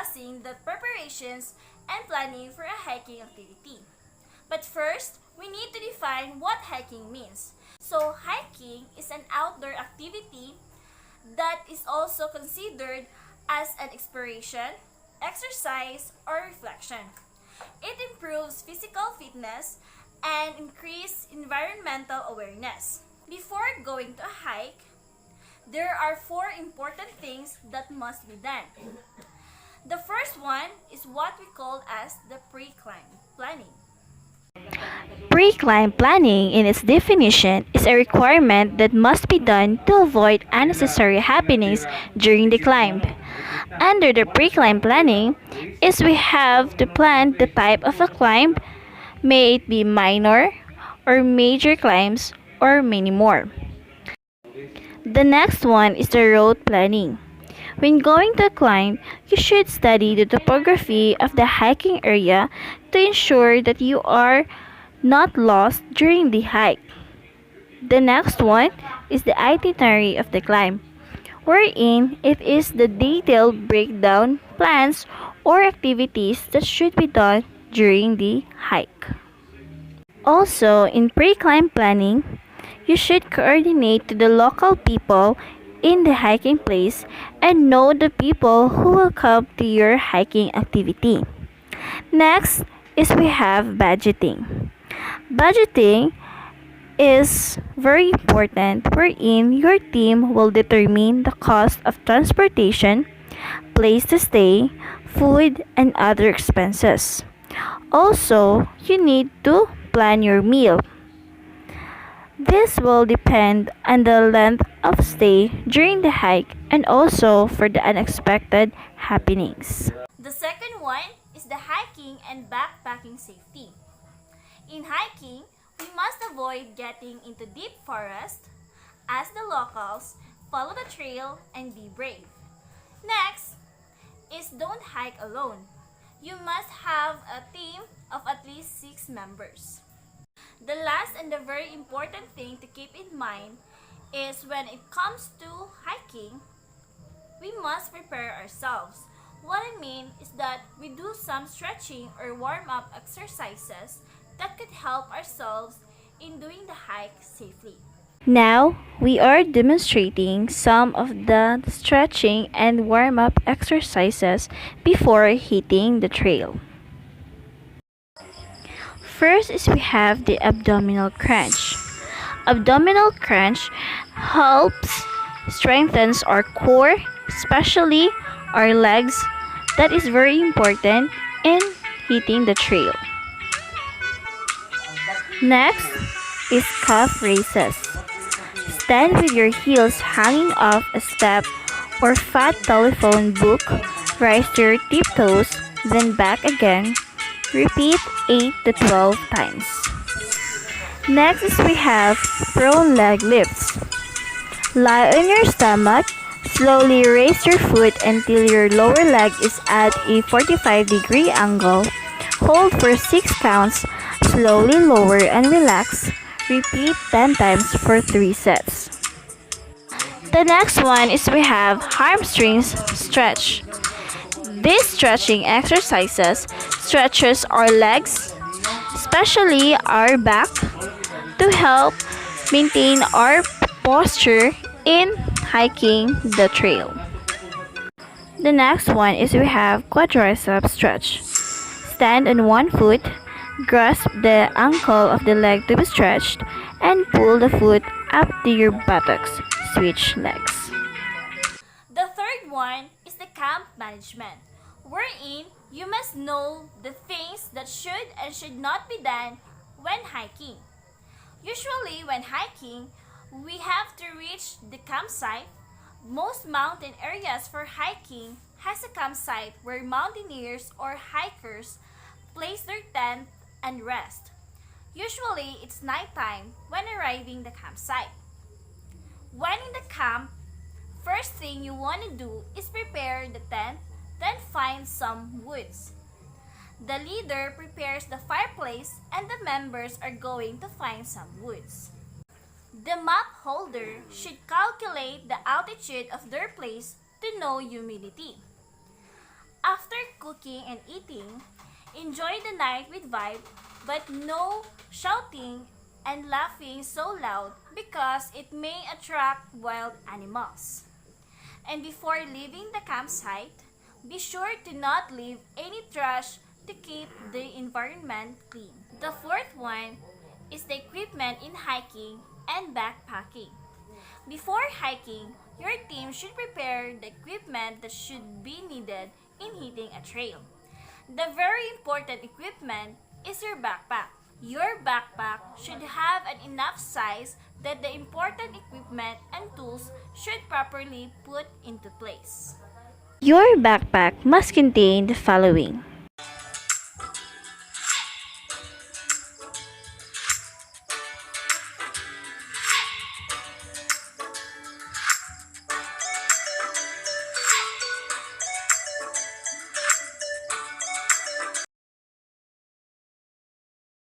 discussing the preparations and planning for a hiking activity. But first, we need to define what hiking means. So, hiking is an outdoor activity that is also considered as an exploration, exercise, or reflection. It improves physical fitness and increases environmental awareness. Before going to a hike, there are four important things that must be done. The first one is what we call as the pre-climb planning. Pre-climb planning, in its definition, is a requirement that must be done to avoid unnecessary happenings during the climb. Under the pre-climb planning is we have to plan the type of a climb, may it be minor or major climbs or many more. The next one is the route planning. When going to climb, you should study the topography of the hiking area to ensure that you are not lost during the hike. The next one is the itinerary of the climb, wherein it is the detailed breakdown plans or activities that should be done during the hike. Also, in pre-climb planning, you should coordinate to the local people in the hiking place and know the people who will come to your hiking activity. Next is we have budgeting. Budgeting is very important wherein your team will determine the cost of transportation, place to stay, food, and other expenses. Also, you need to plan your meal. This will depend on the length of stay during the hike and also for the unexpected happenings. The second one is the hiking and backpacking safety. In hiking, we must avoid getting into deep forest as the locals, follow the trail, and be brave. Next is don't hike alone. You must have a team of at least 6 members. The last and the very important thing to keep in mind is when it comes to hiking, we must prepare ourselves. What I mean is that we do some stretching or warm-up exercises that could help ourselves in doing the hike safely. Now, we are demonstrating some of the stretching and warm-up exercises before hitting the trail. First is we have the abdominal crunch. Abdominal crunch helps strengthens our core, especially our legs. That is very important in hitting the trail. Next is calf raises. Stand with your heels hanging off a step or fat telephone book. Rise to your tiptoes, then back again. Repeat 8 to 12 times. Next is we have prone leg lifts. Lie on your stomach. Slowly raise your foot until your lower leg is at a 45-degree angle. Hold for 6 counts. Slowly lower and relax. Repeat 10 times for 3 sets. The next one is we have hamstrings stretch. These stretching exercises stretches our legs, especially our back, to help maintain our posture in hiking the trail. The next one is we have quadricep stretch. Stand on one foot, grasp the ankle of the leg to be stretched, and pull the foot up to your buttocks. Switch legs. The third one is the camp management, wherein you must know the things that should and should not be done when hiking. Usually, when hiking, we have to reach the campsite. Most mountain areas for hiking has a campsite where mountaineers or hikers place their tent and rest. Usually, it's nighttime when arriving the campsite. When in the camp, first thing you want to do is prepare the tent, then find some woods. The leader prepares the fireplace and the members are going to find some woods. The map holder should calculate the altitude of their place to know humidity. After cooking and eating, enjoy the night with vibe, but no shouting and laughing so loud because it may attract wild animals. And before leaving the campsite, be sure to not leave any trash to keep the environment clean. The fourth one is the equipment in hiking and backpacking. Before hiking, your team should prepare the equipment that should be needed in hitting a trail. The very important equipment is your backpack. Your backpack should have an enough size that the important equipment and tools should properly put into place. Your backpack must contain the following: